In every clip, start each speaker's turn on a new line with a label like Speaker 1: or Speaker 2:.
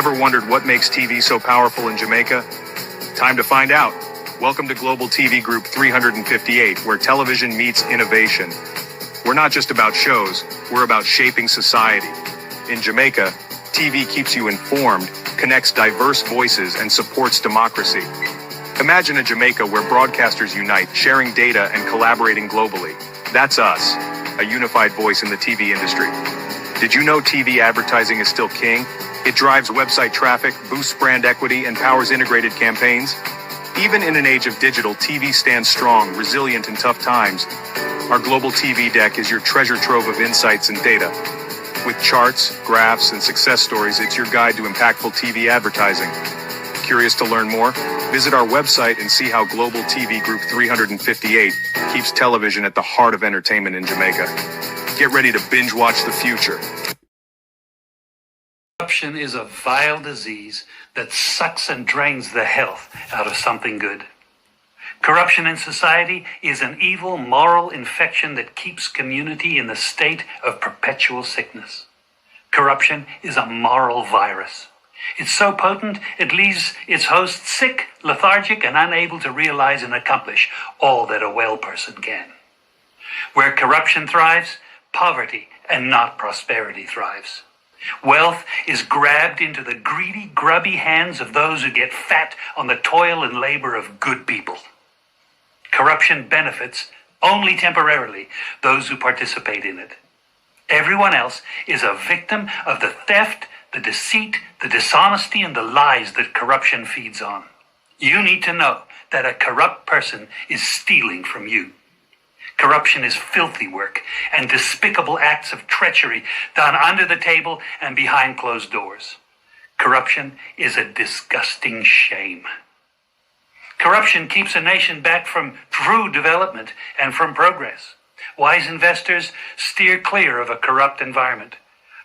Speaker 1: Ever wondered what makes TV so powerful in Jamaica? Time to find out. Welcome to Global TV Group 358, where television meets innovation. We're not just about shows, we're about shaping society. In Jamaica, TV keeps you informed, connects diverse voices, and supports democracy. Imagine a Jamaica where broadcasters unite, sharing data and collaborating globally. That's us, a unified voice in the TV industry. Did you know TV advertising is still king? It drives website traffic, boosts brand equity, and powers integrated campaigns. Even in an age of digital, TV stands strong, resilient in tough times. Our Global TV Deck is your treasure trove of insights and data. With charts, graphs, and success stories, it's your guide to impactful TV advertising. Curious to learn more? Visit our website and see how Global TV Group 358 keeps television at the heart of entertainment in Jamaica. Get ready to binge watch the future.
Speaker 2: Corruption is a vile disease that sucks and drains the health out of something good. Corruption in society is an evil moral infection that keeps community in the state of perpetual sickness. Corruption is a moral virus. It's so potent it leaves its host sick, lethargic, and unable to realize and accomplish all that a well person can. Where corruption thrives, poverty and not prosperity thrives. Wealth is grabbed into the greedy, grubby hands of those who get fat on the toil and labor of good people. Corruption benefits, only temporarily, those who participate in it. Everyone else is a victim of the theft, the deceit, the dishonesty, and the lies that corruption feeds on. You need to know that a corrupt person is stealing from you. Corruption is filthy work and despicable acts of treachery done under the table and behind closed doors. Corruption is a disgusting shame. Corruption keeps a nation back from true development and from progress. Wise investors steer clear of a corrupt environment.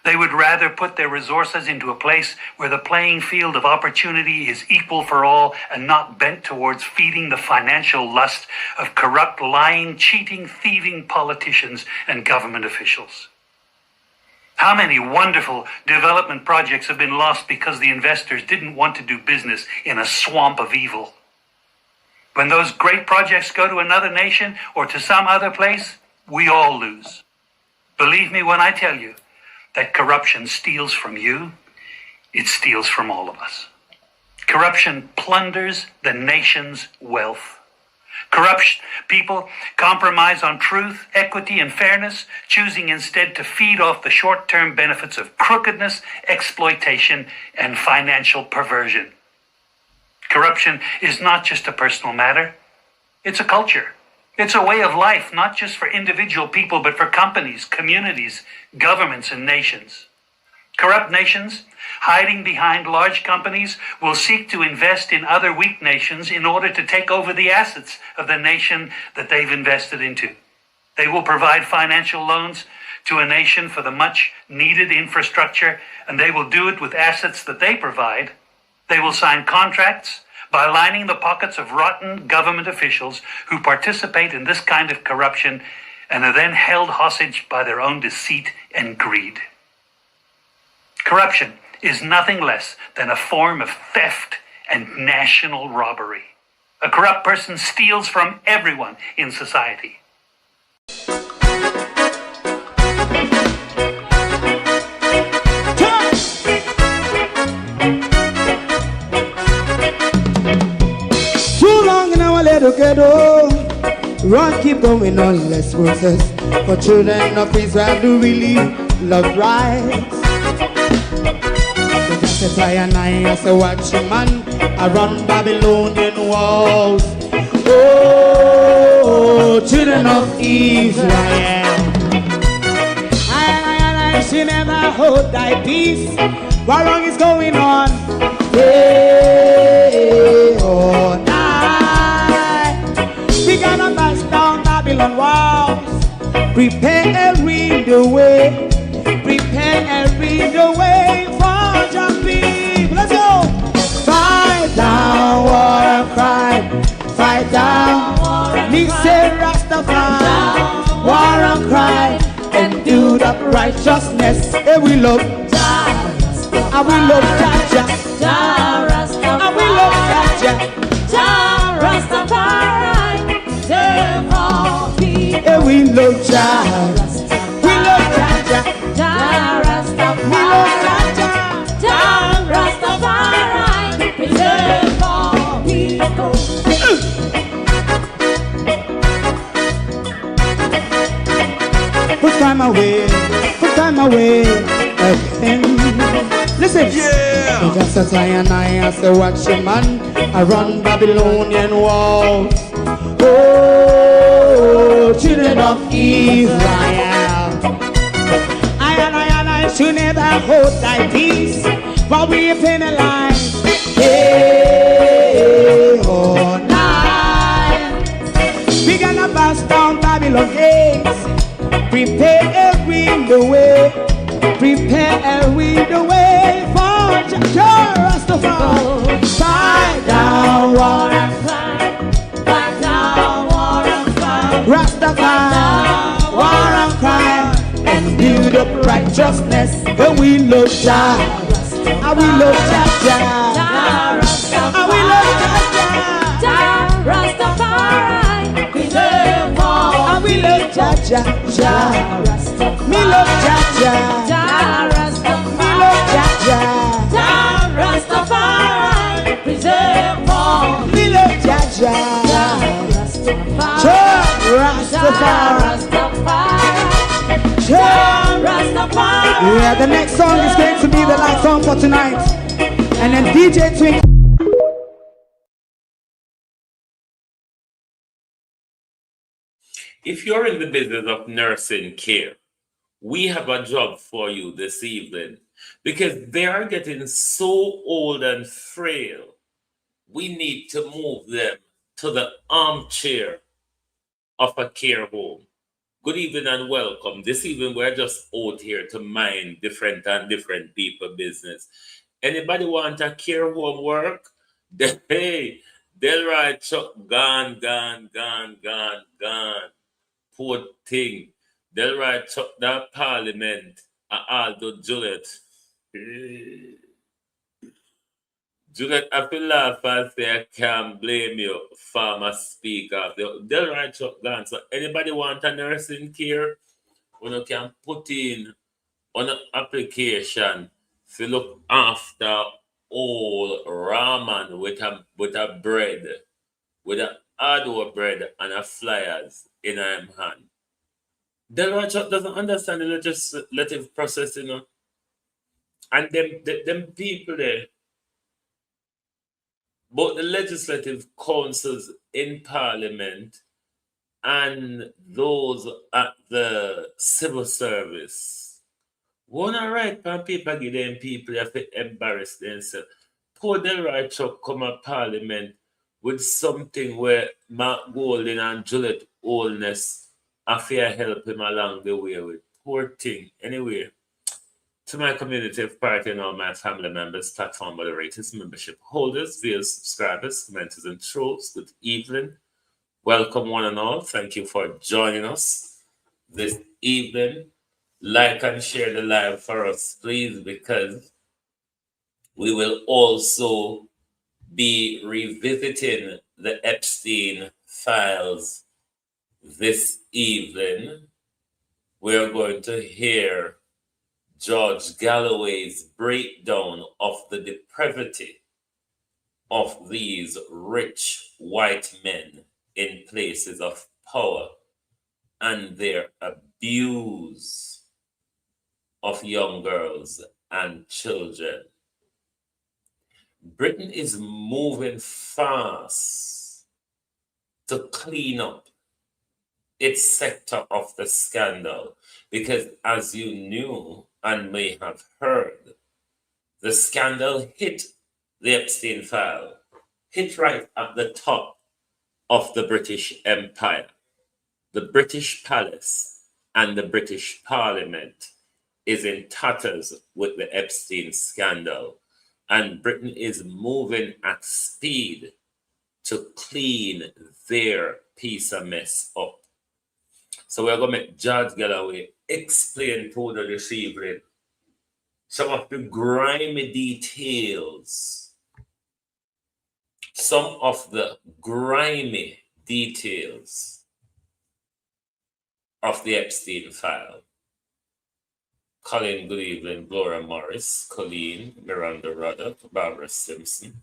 Speaker 2: They would rather put their resources into a place where the playing field of opportunity is equal for all and not bent towards feeding the financial lust of corrupt, lying, cheating, thieving politicians and government officials. How many wonderful development projects have been lost because the investors didn't want to do business in a swamp of evil? When those great projects go to another nation or to some other place, we all lose. Believe me when I tell you that corruption steals from you, it steals from all of us. Corruption plunders the nation's wealth. Corrupt people compromise on truth, equity, and fairness, choosing instead to feed off the short-term benefits of crookedness, exploitation, and financial perversion. Corruption is not just a personal matter, it's a culture. It's a way of life, not just for individual people, but for companies, communities, governments, and nations. Corrupt nations, hiding behind large companies, will seek to invest in other weak nations in order to take over the assets of the nation that they've invested into. They will provide financial loans to a nation for the much-needed infrastructure, and they will do it with assets that they provide. They will sign contracts by lining the pockets of rotten government officials who participate in this kind of corruption and are then held hostage by their own deceit and greed. Corruption is nothing less than a form of theft and national robbery. A corrupt person steals from everyone in society.
Speaker 3: Together, run, keep going on, less process. For children of Israel do really love rights. So just as I and I as a watchman, I run Babylonian walls. Oh, children of Israel, I should never hold thy peace. What wrong is going on? Hey, oh, we gonna bust down Babylon walls. Prepare the way. Prepare the way for your people. Let's go. Fight down war and crime. Fight down. Me say Rastafari. War and crime. And do the righteousness. And we love Jah. And we love Jah. we love Jah. We love Jah.
Speaker 4: Jah
Speaker 3: We love
Speaker 4: Rastafari,
Speaker 3: Jah.
Speaker 4: Jah Rastafari, preserve all people.
Speaker 3: Put time away again. Listen, yeah. Just as I and I as a watchman, I run Babylonian walls. Oh, children of Israel, I should never hold thy peace, while we penalize day or night. We gonna bust down Babylon gates. Prepare the way, prepare the way for Jah Rastafari. Fight down war and
Speaker 4: Fight down war and fight.
Speaker 3: Rastafari, war and crime, and build up righteousness. And we love Jah, and we love Jah, and we love Jah,
Speaker 4: Jah Rastafari, preserve all.
Speaker 3: and we love Jah, Jah. Me love Jah,
Speaker 4: Jah
Speaker 3: me love Jah,
Speaker 4: Jah Rastafari, preserve all.
Speaker 3: me love Jah, Jah Rastafari, Jah. Yeah, the next song is going to be the last song for tonight, and then DJ Twink.
Speaker 5: If you're in the business of nursing care, we have a job for you this evening because they are getting so old and frail. We need to move them to the armchair of a care home. Good evening and welcome. This evening we're just out here to mind different people business. Anybody want a care home work? Hey, Delroy Chuck gone. Poor thing. Delroy Chuck that parliament. Aldo Juliet. Juliet, I feel laugh and say I can't blame you, farmer speaker. Delroy Chuck gone. So anybody want a nursing care? You can put in on an application to look after old ramen with a bread, with a hardware bread and a flyers in him hand. Delroy Chuck doesn't understand the legislative process, and them people there, both the legislative councils in parliament and those at the civil service. Wanna write on paper give them people have to embarrass themselves. Poor Delroy Chuck come to parliament with something where Mark Golding and Juliet Oldness have to help him along the way with. Poor thing. Anyway, to my community of party and all my family members, platform moderators, membership holders, viewers, subscribers, commenters, and trolls, good evening. Welcome, one and all. Thank you for joining us this evening. Like and share the live for us, please, because we will also be revisiting the Epstein files this evening. We're going to hear George Galloway's breakdown of the depravity of these rich white men in places of power and their abuse of young girls and children. Britain is moving fast to clean up its sector of the scandal because, as you knew and may have heard, the scandal hit the Epstein file, hit right at the top of the British Empire. The British Palace and the British Parliament is in tatters with the Epstein scandal, and Britain is moving at speed to clean their piece of mess up. So we're going to make George Galloway explain to the this evening some of the grimy details, of the Epstein file. Colin, good evening. Laura Morris, Colleen, Miranda Ruddock, Barbara Simpson,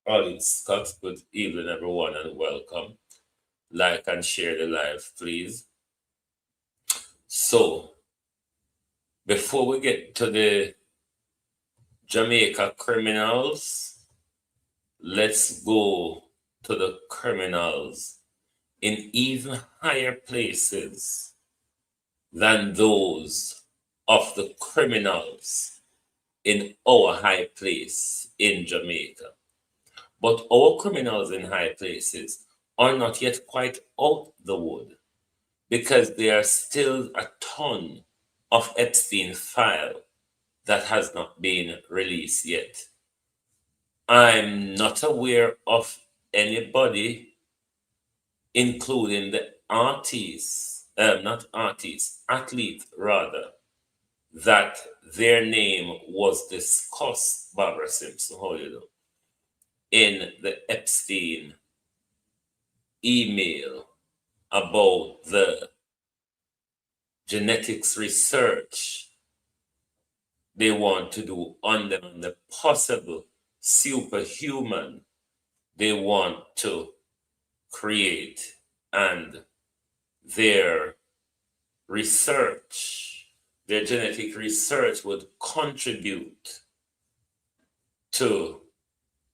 Speaker 5: Olin Scott, good evening, everyone, and welcome. Like and share the live, please. So, before we get to the Jamaica criminals, let's go to the criminals in even higher places than those of the criminals in our high place in Jamaica. But our criminals in high places are not yet quite out the wood because there are still a ton of Epstein file that has not been released yet. I'm not aware of anybody, including the athlete rather, that their name was discussed, Barbara Simpson, how you know, in the Epstein email about the genetics research they want to do on them, on the possible superhuman they want to create, and their research, their genetic research would contribute to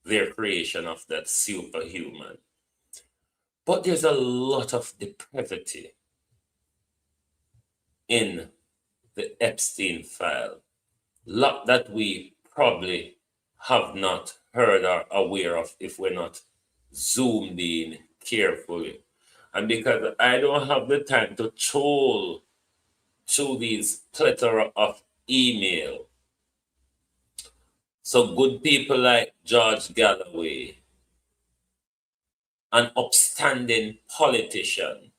Speaker 5: their creation of that superhuman. But there's a lot of depravity in the Epstein file, lot that we probably have not heard or aware of if we're not zoomed in carefully. And because I don't have the time to troll through these plethora of email, so good people like George Galloway, an upstanding politician,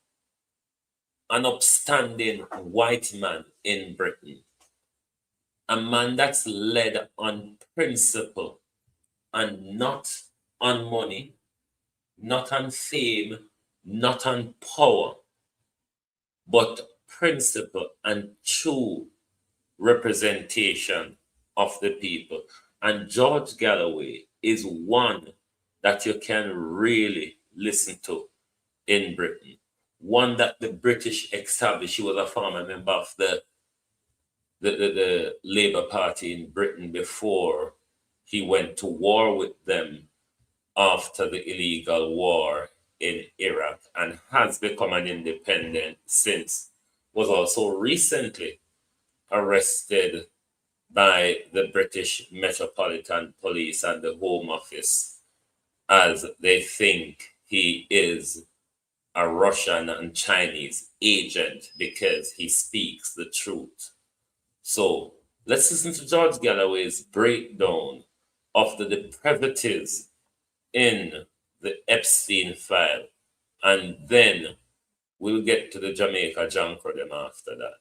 Speaker 5: an upstanding white man in Britain, a man that's led on principle and not on money, not on fame, not on power, but principle and true representation of the people. And George Galloway is one that you can really listen to in Britain. One that the British established. He was a former member of the Labour Party in Britain before he went to war with them after the illegal war in Iraq, and has become an independent since. Was also recently arrested by the British Metropolitan Police and the Home Office, as they think he is a Russian and Chinese agent because he speaks the truth. So let's listen to George Galloway's breakdown of the depravities in the Epstein file, and then we'll get to the Jamaica junk for them after that.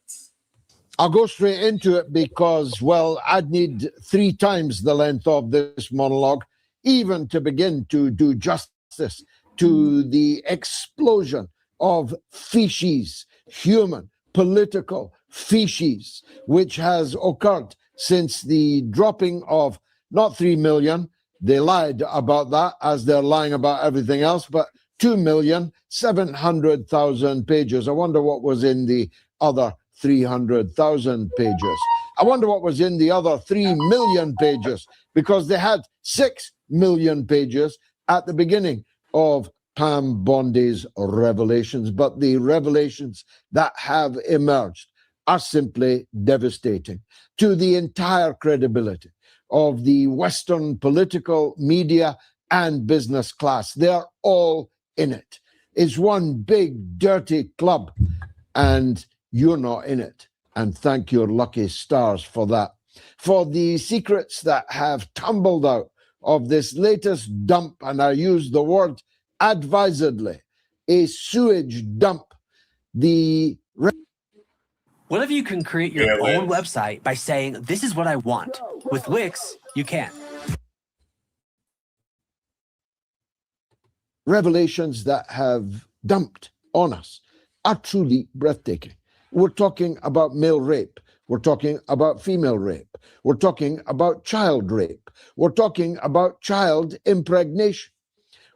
Speaker 6: I'll go straight into it because, well, I'd need 3 times the length of this monologue even to begin to do justice to the explosion of feces, human, political feces, which has occurred since the dropping of not 3 million, they lied about that as they're lying about everything else, but 2,700,000 pages. I wonder what was in the other 300,000 pages. I wonder what was in the other 3 million pages, because they had 6 million pages at the beginning of Pam Bondi's revelations. But the revelations that have emerged are simply devastating to the entire credibility of the Western political, media, and business class. They're all in it. It's one big, dirty club, and you're not in it. And thank your lucky stars for that. For the secrets that have tumbled out of this latest dump, and I use the word advisedly, a sewage dump.
Speaker 7: What if you can create your own website by saying, this is what I want? With Wix, you can.
Speaker 6: Revelations that have dumped on us are truly breathtaking. We're talking about male rape. We're talking about female rape. We're talking about child rape. We're talking about child impregnation.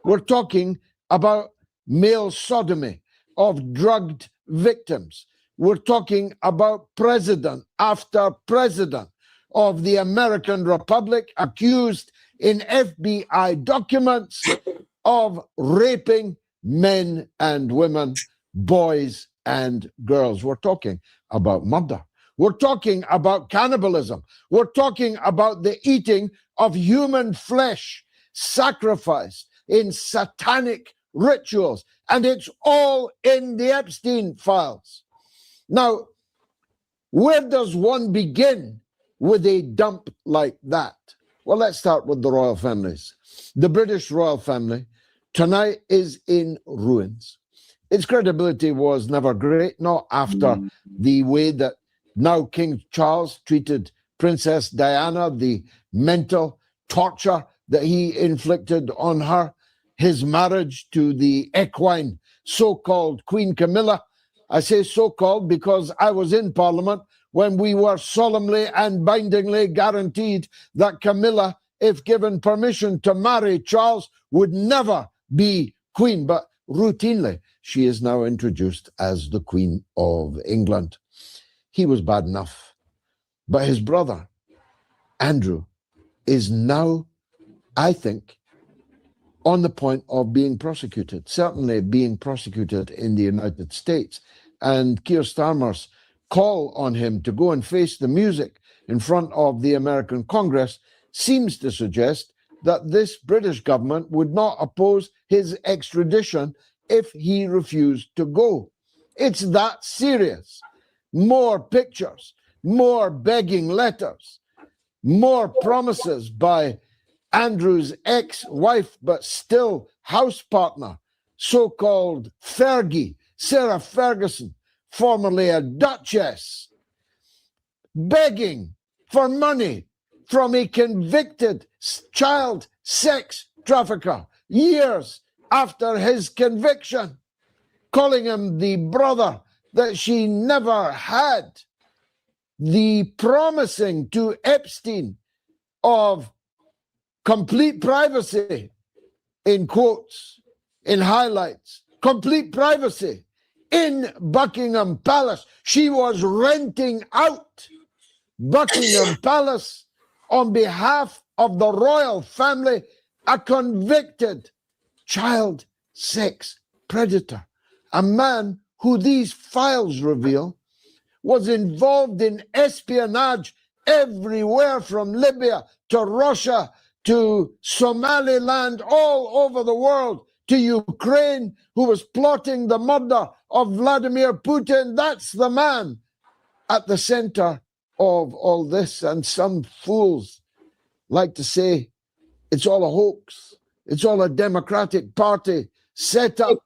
Speaker 6: We're talking about male sodomy of drugged victims. We're talking about president after president of the American Republic accused in FBI documents of raping men and women, boys and girls. We're talking about murder. We're talking about cannibalism. We're talking about the eating of human flesh sacrificed in satanic rituals. And it's all in the Epstein files. Now, where does one begin with a dump like that? Well, let's start with the royal families. The British royal family tonight is in ruins. Its credibility was never great, not after the way that now King Charles treated Princess Diana, the mental torture that he inflicted on her, his marriage to the equine so-called Queen Camilla. I say so-called because I was in Parliament when we were solemnly and bindingly guaranteed that Camilla, if given permission to marry Charles, would never be queen. But routinely, she is now introduced as the Queen of England. He was bad enough. But his brother, Andrew, is now, I think, on the point of being prosecuted, certainly being prosecuted in the United States. And Keir Starmer's call on him to go and face the music in front of the American Congress seems to suggest that this British government would not oppose his extradition if he refused to go. It's that serious. More pictures, more begging letters, more promises by Andrew's ex-wife, but still house partner, so-called Fergie, Sarah Ferguson, formerly a duchess, begging for money from a convicted child sex trafficker years after his conviction, calling him the brother that she never had, the promising to Epstein of complete privacy, in quotes, in highlights, complete privacy in Buckingham Palace. She was renting out Buckingham Palace on behalf of the royal family, a convicted child sex predator, a man who these files reveal was involved in espionage everywhere from Libya to Russia to Somaliland, all over the world, to Ukraine, who was plotting the murder of Vladimir Putin. That's the man at the center of all this. And some fools like to say it's all a hoax. It's all a Democratic Party set up.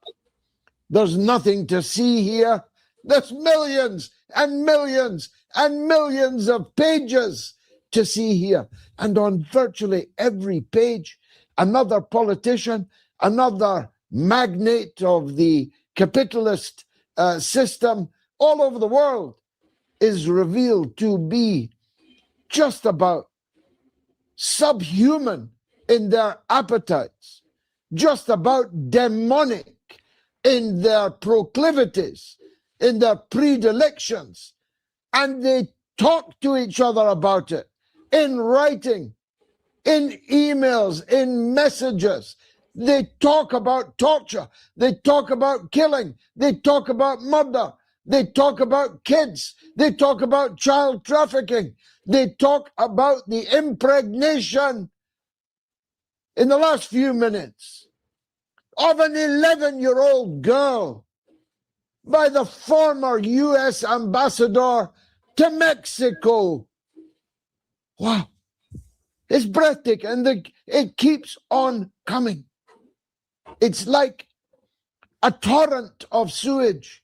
Speaker 6: There's nothing to see here. There's millions and millions and millions of pages to see here. And on virtually every page, another politician, another magnate of the capitalist system all over the world is revealed to be just about subhuman in their appetites, just about demonic in their proclivities, in their predilections. And they talk to each other about it in writing, in emails, in messages. They talk about torture. They talk about killing. They talk about murder. They talk about kids. They talk about child trafficking. They talk about the impregnation in the last few minutes of an 11-year-old girl by the former U.S. ambassador to Mexico. Wow. It's breathtaking, and it keeps on coming. It's like a torrent of sewage.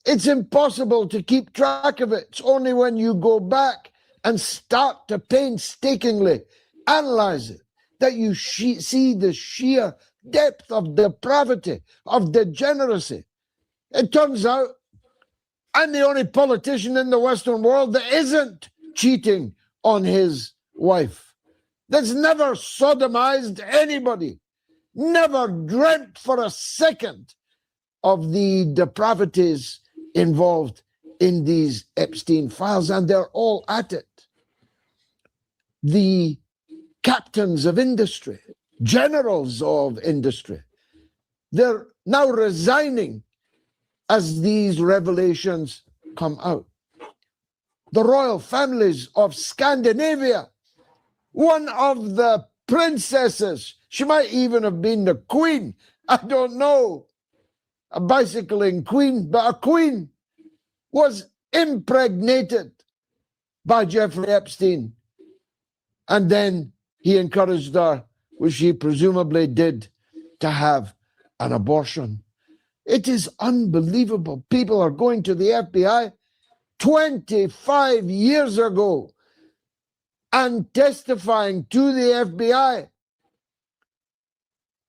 Speaker 6: It's impossible to keep track of it. It's only when you go back and start to painstakingly analyze it that you see the sheer depth of depravity, of degeneracy. It turns out I'm the only politician in the Western world that isn't cheating on his wife, that's never sodomized anybody, never dreamt for a second of the depravities involved in these Epstein files, and they're all at it. The captains of industry, generals of industry, they're now resigning as these revelations come out. The royal families of Scandinavia, one of the princesses, she might even have been the queen, I don't know, a bicycling queen, but a queen, was impregnated by Jeffrey Epstein. And then he encouraged her, which he presumably did, to have an abortion. It is unbelievable. People are going to the FBI 25 years ago and testifying to the FBI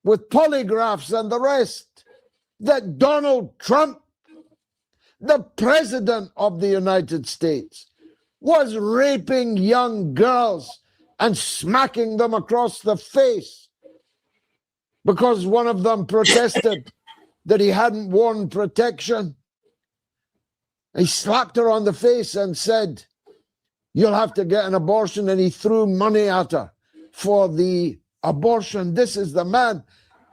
Speaker 6: with polygraphs and the rest that Donald Trump, the president of the United States, was raping young girls and smacking them across the face because one of them protested that he hadn't worn protection. He slapped her on the face and said, "You'll have to get an abortion," and he threw money at her for the abortion. This is the man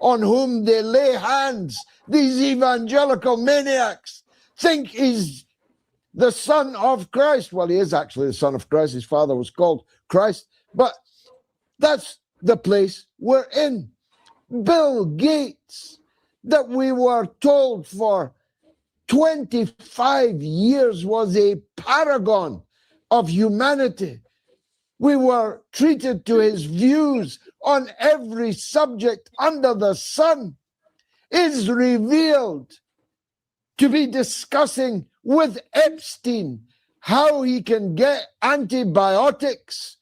Speaker 6: on whom they lay hands. These evangelical maniacs think he's the son of Christ. Well, he is actually the son of Christ. His father was called Christ, but that's the place we're in. Bill Gates, that we were told for 25 years was a paragon of humanity. We were treated to his views on every subject under the sun, is revealed to be discussing with Epstein how he can get antibiotics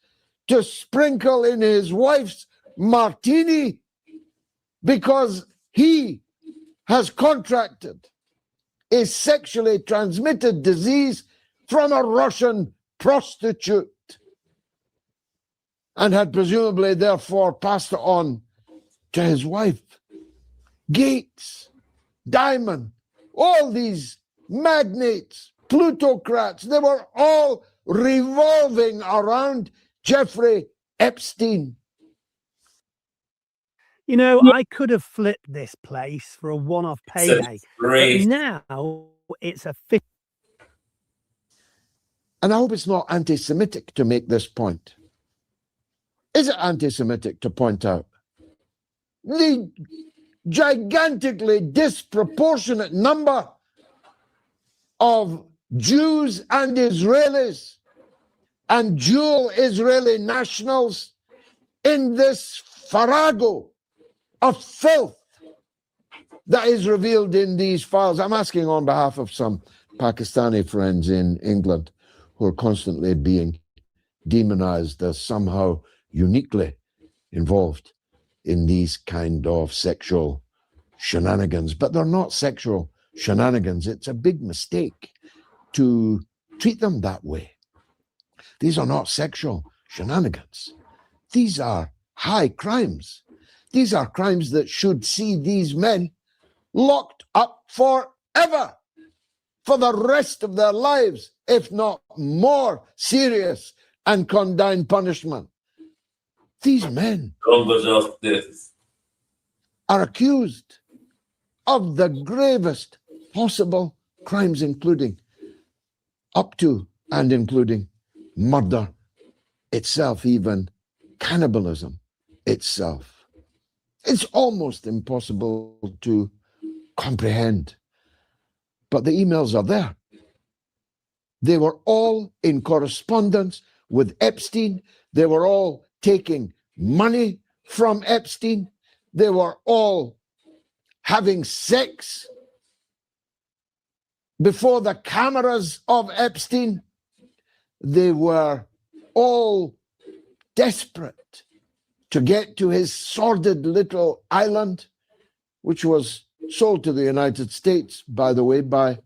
Speaker 6: to sprinkle in his wife's martini because he has contracted a sexually transmitted disease from a Russian prostitute and had presumably therefore passed it on to his wife. Gates, Diamond, all these magnates, plutocrats, they were all revolving around Jeffrey Epstein.
Speaker 8: You know, I could have flipped this place for a one-off payday, but now it's a
Speaker 6: And I hope it's not anti-Semitic to make this point. Is it anti-Semitic to point out the gigantically disproportionate number of Jews and Israelis and dual Israeli nationals in this farrago of filth that is revealed in these files? I'm asking on behalf of some Pakistani friends in England who are constantly being demonized as somehow uniquely involved in these kind of sexual shenanigans. But they're not sexual shenanigans. It's a big mistake to treat them that way. These are not sexual shenanigans. These are high crimes. These are crimes that should see these men locked up forever, for the rest of their lives, if not more serious and condign punishment. These men are accused of the gravest possible crimes, including up to and including murder itself, even cannibalism itself. It's almost impossible to comprehend. But the emails are there. They were all in correspondence with Epstein. They were all taking money from Epstein. They were all having sex before the cameras of Epstein. They were all desperate to get to his sordid little island, which was sold to the United States, by the way, by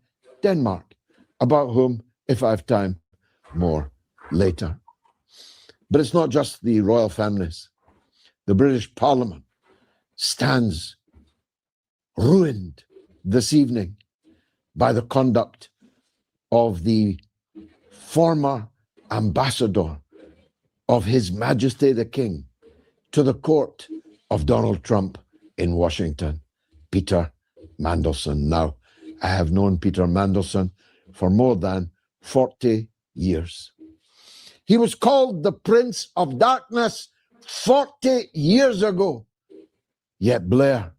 Speaker 6: Denmark, about whom, if I have time, more later. But it's not just the royal families. The British Parliament stands ruined this evening by the conduct of the former ambassador of His Majesty the King to the court of Donald Trump in Washington, Peter Mandelson. Now, I have known Peter Mandelson for more than 40 years. He was called the Prince of Darkness 40 years ago. Yet Blair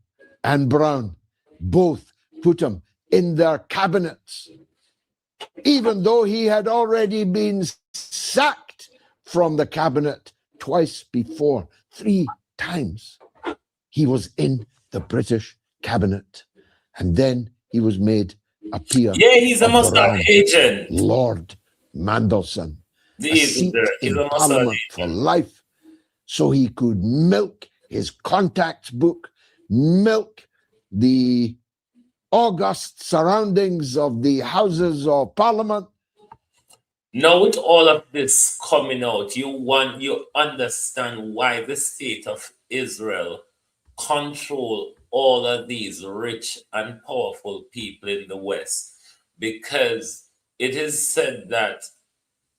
Speaker 6: and Brown both put him in their cabinets, even though he had already been sacked from the cabinet twice before, 3 times. He was in the British cabinet, and then he was made a peer.
Speaker 5: Yeah, he's a Mossad agent.
Speaker 6: Lord Mandelson, a seat in Parliament for life, so he could milk his contacts book, milk the august surroundings of the Houses of Parliament.
Speaker 5: Now, with all of this coming out, you understand why the state of Israel control all of these rich and powerful people in the West, because it is said that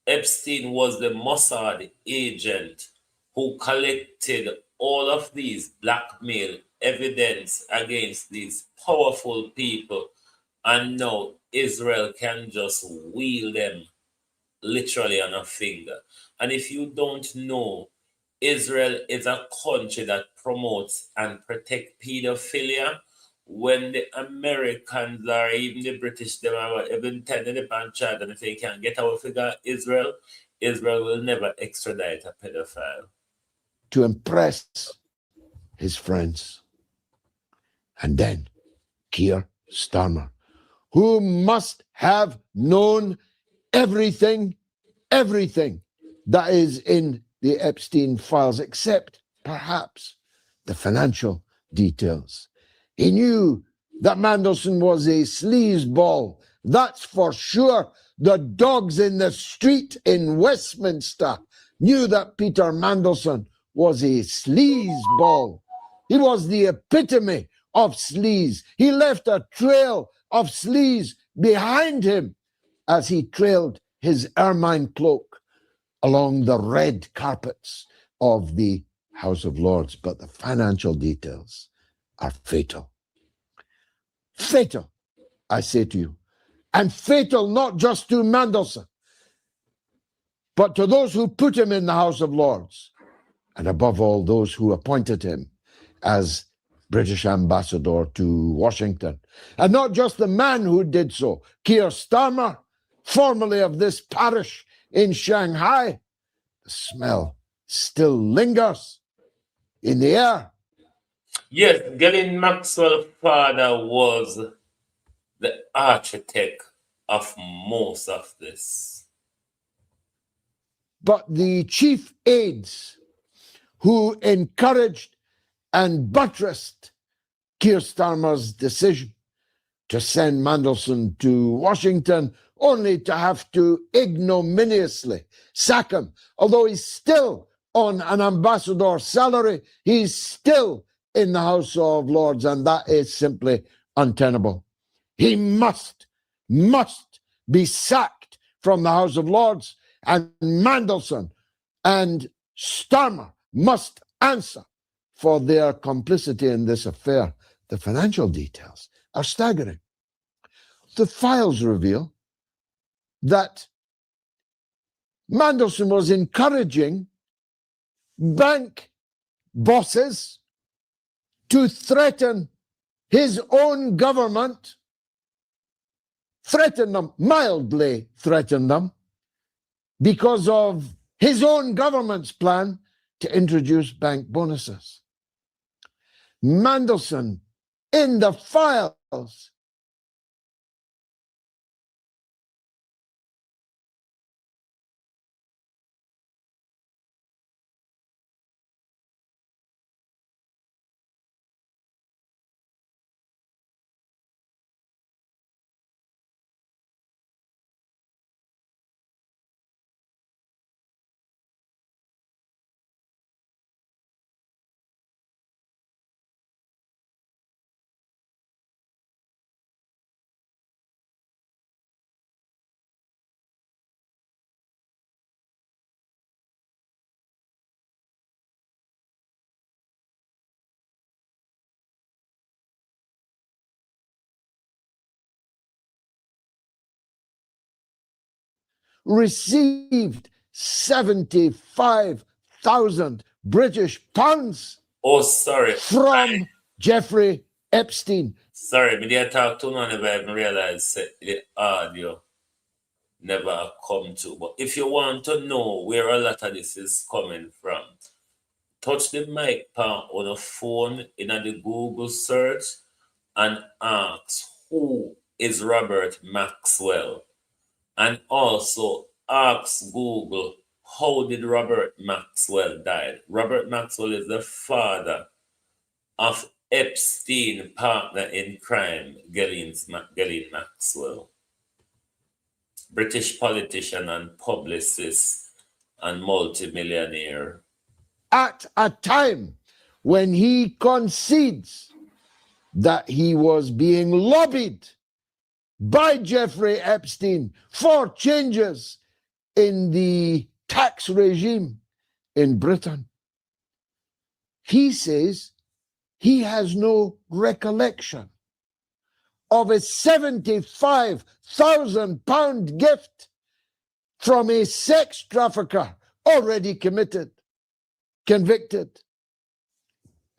Speaker 5: Epstein was the Mossad agent who collected all of these blackmail evidence against these powerful people, and now Israel can just wheel them literally on a finger. And if you don't know, Israel is a country that promotes and protects pedophilia. When the Americans or even the British, them are even telling the child, and if they can't get our figure Israel, Israel will never extradite a pedophile.
Speaker 6: To impress his friends. And then Keir Starmer, who must have known everything that is in the Epstein files, except perhaps the financial details. He knew that Mandelson was a sleazeball. That's for sure. The dogs in the street in Westminster knew that Peter Mandelson was a sleazeball. He was the epitome of sleaze. He left a trail of sleaze behind him as he trailed his ermine cloak along the red carpets of the House of Lords. But the financial details are fatal. Fatal, I say to you. And fatal not just to Mandelson, but to those who put him in the House of Lords, and above all, those who appointed him as British ambassador to Washington. And not just the man who did so, Keir Starmer, formerly of this parish in Shanghai. The smell still lingers in the air.
Speaker 5: Yes, Ghislaine Maxwell's father was the architect of most of this.
Speaker 6: But the chief aides who encouraged and buttressed Keir Starmer's decision to send Mandelson to Washington, only to have to ignominiously sack him. Although he's still on an ambassador's salary, he's still in the House of Lords, and that is simply untenable. He must be sacked from the House of Lords, and Mandelson and Starmer must answer for their complicity in this affair. The financial details are staggering. The files reveal that Mandelson was encouraging bank bosses to threaten his own government, threaten them, mildly threaten them, because of his own government's plan to introduce bank bonuses. Mandelson, in the files, received 75,000 British pounds from Jeffrey Epstein.
Speaker 5: Sorry, me did talk too long if I even realize the audio never come to. But if you want to know where a lot of this is coming from, touch the mic on the phone in the Google search and ask who is Robert Maxwell. And also ask Google, how did Robert Maxwell die? Robert Maxwell is the father of Epstein, partner in crime, Ghislaine Maxwell. British politician and publicist and multimillionaire.
Speaker 6: At a time when he concedes that he was being lobbied by Jeffrey Epstein for changes in the tax regime in Britain. He says he has no recollection of a £75,000 gift from a sex trafficker already convicted.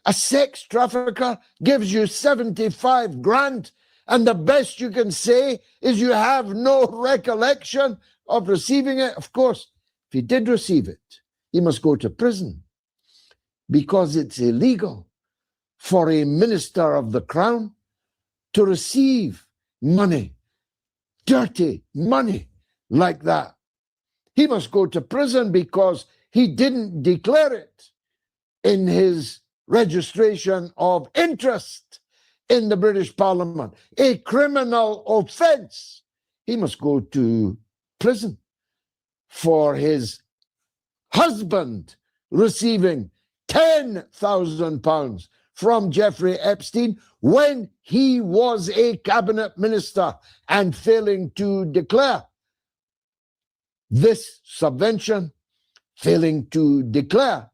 Speaker 6: A sex trafficker gives you 75 grand, and the best you can say is you have no recollection of receiving it. Of course, if he did receive it, he must go to prison, because it's illegal for a minister of the crown to receive money, dirty money like that. He must go to prison because he didn't declare it in his registration of interest in the British Parliament, a criminal offence. He must go to prison for his husband receiving £10,000 from Jeffrey Epstein when he was a cabinet minister and failing to declare this subvention, failing to declare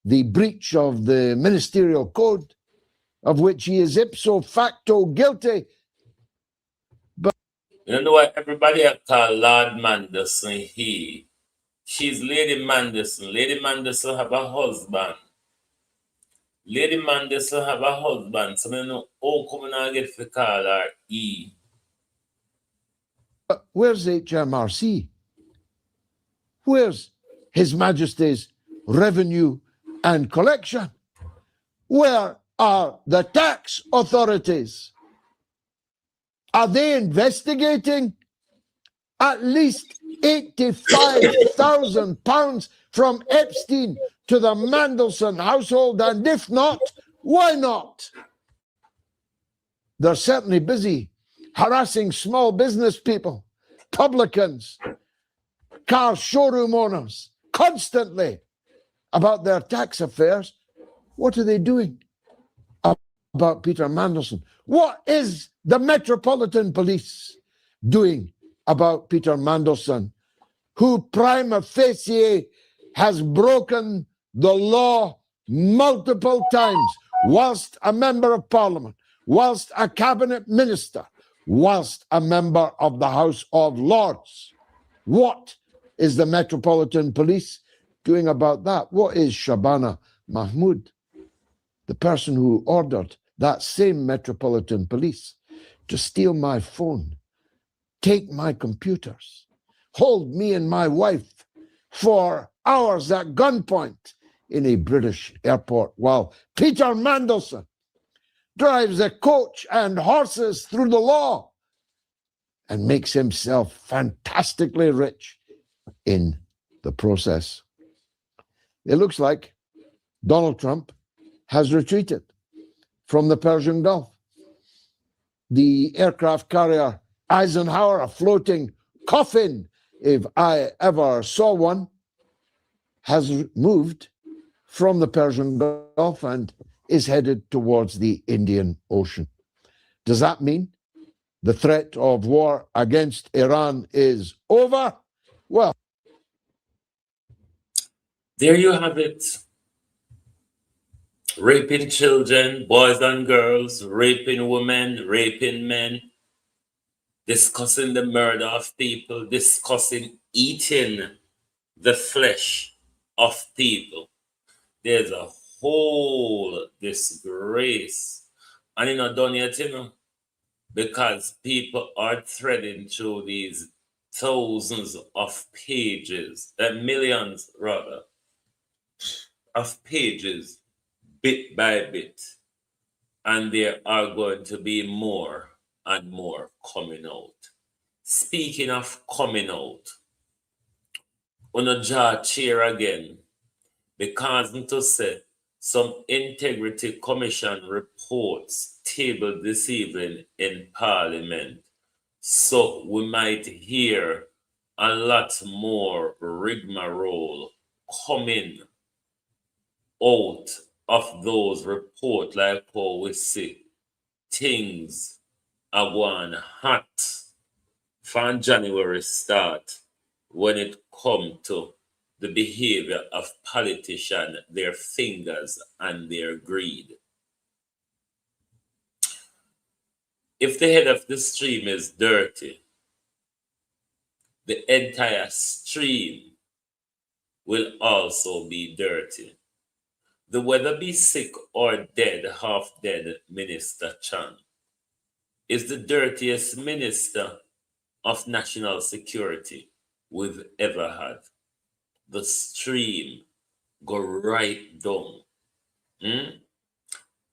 Speaker 6: the breach of the ministerial code, of which he is ipso facto guilty. But
Speaker 5: you know what everybody call Lord Manderson he? She's Lady Manderson. Lady Manderson have a husband. Lady Manderson have a husband. So I know how come I get to call her E.
Speaker 6: Where's HMRC? Where's His Majesty's Revenue and Collection? Where are the tax authorities? Are they investigating at least £85,000 from Epstein to the Mandelson household? And if not, why not? They're certainly busy harassing small business people, publicans, car showroom owners, constantly about their tax affairs. What are they doing about Peter Mandelson? What is the Metropolitan Police doing about Peter Mandelson, who prima facie has broken the law multiple times, whilst a member of Parliament, whilst a cabinet minister, whilst a member of the House of Lords? What is the Metropolitan Police doing about that? What is Shabana Mahmood, the person who ordered that same Metropolitan Police to steal my phone, take my computers, hold me and my wife for hours at gunpoint in a British airport, while Peter Mandelson drives a coach and horses through the law and makes himself fantastically rich in the process? It looks like Donald Trump has retreated from the Persian Gulf. The aircraft carrier Eisenhower, a floating coffin, if I ever saw one, has moved from the Persian Gulf and is headed towards the Indian Ocean. Does that mean the threat of war against Iran is over? Well,
Speaker 5: there you have it. Raping children, boys and girls, raping women, raping men, discussing the murder of people, discussing eating the flesh of people. There's a whole disgrace. And you know, done yet, you know, because people are threading through these thousands of pages, millions rather, of pages, bit by bit. And there are going to be more and more coming out. Speaking of coming out, on a jaw chair again, because to say some integrity commission reports tabled this evening in Parliament. So we might hear a lot more rigmarole coming out of those reports, like how we see things are going hot from January start when it come to the behavior of politicians, their fingers and their greed. If the head of the stream is dirty, the entire stream will also be dirty. The whether be sick or dead, half dead Minister Chan is the dirtiest minister of national security we've ever had. The stream go right down.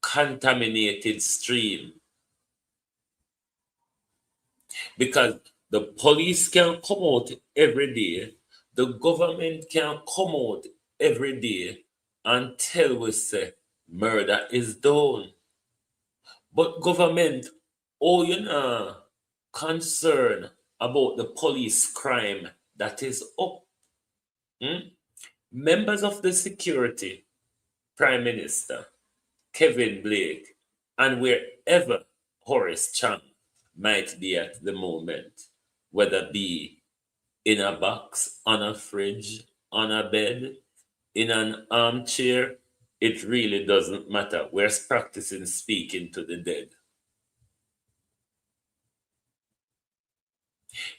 Speaker 5: Contaminated stream. Because the police can come out every day, the government can come out every day and tell us say murder is done. But government, oh, you know, concern about the police crime that is up. Members of the security, Prime Minister, Kevin Blake, and wherever Horace Chang might be at the moment, whether be in a box, on a fridge, on a bed, in an armchair, it really doesn't matter. We're practicing speaking to the dead.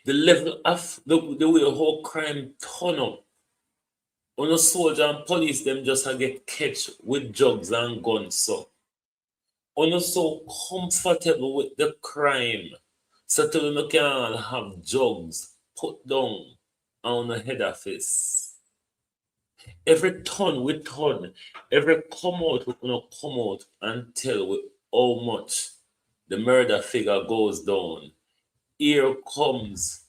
Speaker 5: The level of the way how crime turn up. On a soldier and police, them just get catch with drugs and guns. So, on so comfortable with the crime, so till you can have drugs put down on the head office. Every turn we turn, every come out we gonna come out and tell we how much the murder figure goes down. Here comes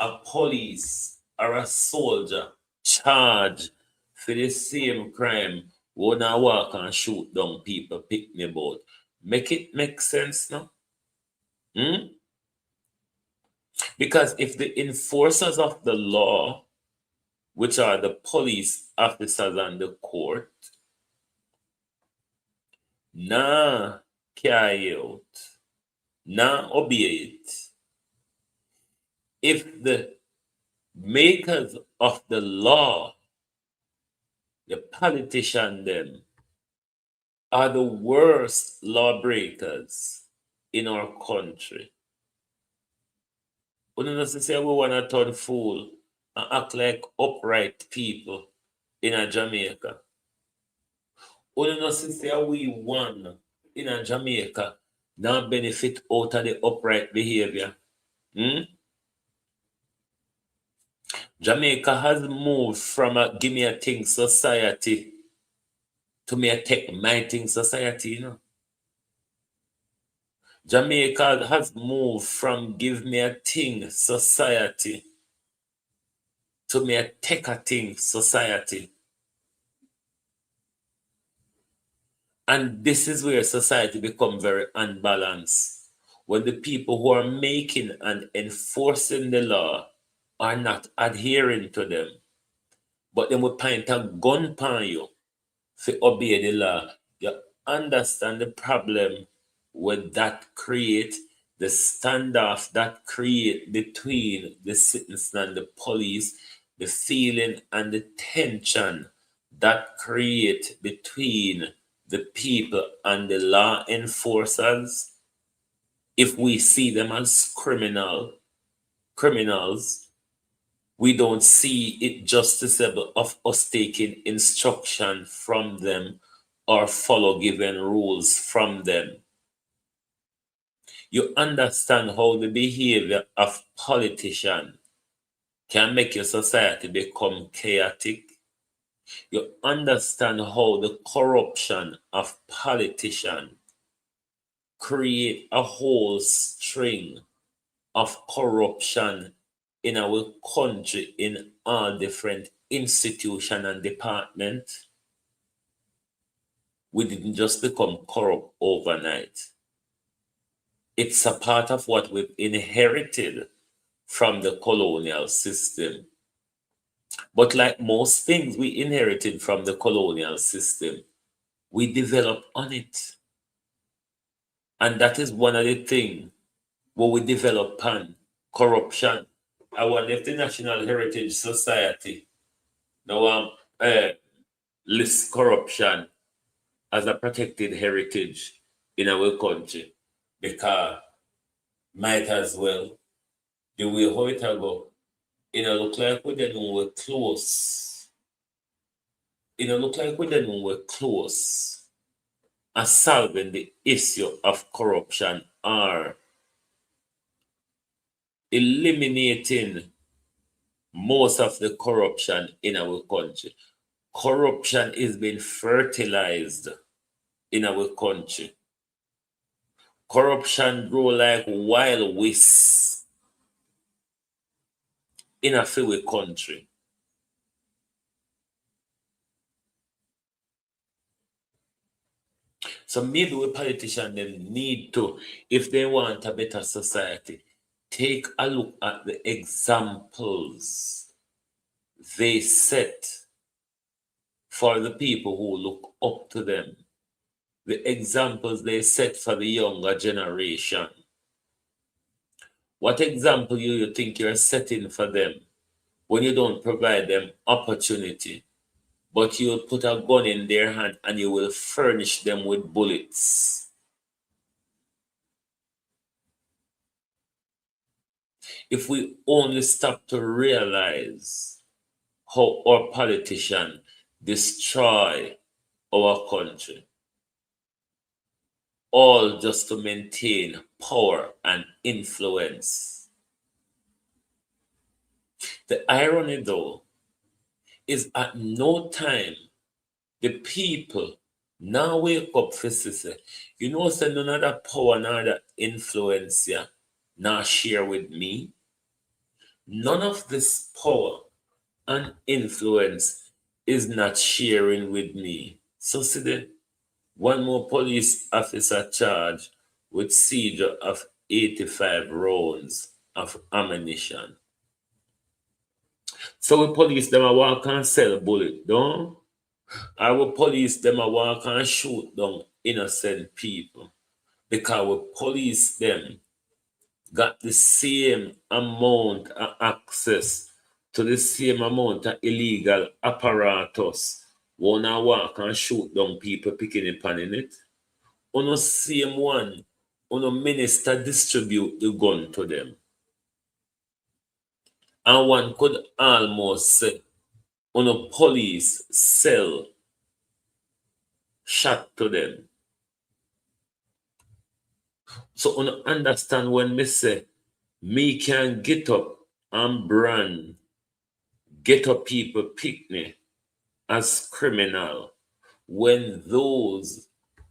Speaker 5: a police or a soldier charged for the same crime. Wanna walk and shoot down people, pick me about. Make it make sense now? Because if the enforcers of the law, which are the police officers and the court, carry out, obey it, if the makers of the law, the politician them, are the worst lawbreakers in our country. We don't say we want to turn fool and act like upright people in a Jamaica. We don't say we want in a Jamaica now benefit out of the upright behavior. Jamaica has moved from a give me a thing society to me a take my thing society, you know. Jamaica has moved from give me a thing society to me a take a thing society. And this is where society become very unbalanced. When the people who are making and enforcing the law are not adhering to them, but then we point a gun upon you to obey the law. You understand the problem with that create, the standoff that create between the citizen and the police, the feeling and the tension that create between the people and the law enforcers. If we see them as criminals, We don't see it justiciable of us taking instruction from them or follow given rules from them. You understand how the behavior of politicians can make your society become chaotic. You understand how the corruption of politicians create a whole string of corruption in our country in all different institutions and departments. We didn't just become corrupt overnight. It's a part of what we've inherited from the colonial system. But like most things we inherited from the colonial system, we develop on it. And that is one of the things where we develop on corruption. I wonder if the National Heritage Society now lists corruption as a protected heritage in our country, because might as well, the way how it go, it don't look like we didn't we're close. It don't look like we didn't we're close as solving the issue of corruption or eliminating most of the corruption in our country. Corruption is being fertilized in our country. Corruption grow like wild weeds in a few country. So maybe we politicians them need to, if they want a better society, take a look at the examples they set for the people who look up to them, the examples they set for the younger generation. What example you think you're setting for them when you don't provide them opportunity, but you'll put a gun in their hand and you will furnish them with bullets? If we only stop to realize how our politicians destroy our country, all just to maintain power and influence. The irony, though, is at no time the people now wake up for say, you know, say none of that power, none of that influence, yeah, now share with me. None of this power and influence is not sharing with me. So see the one more police officer charged with seizure of 85 rounds of ammunition. So we police them a walk and sell bullet, don't? I will police them a walk and shoot down innocent people. Because we police them got the same amount of access to the same amount of illegal apparatus. Wanna walk and shoot down people picking up on it. On the same one, on the minister distribute the gun to them. And one could almost say, on the police sell shot to them. So on understand when me say, me can get up and brand, get up people pick me as criminal when those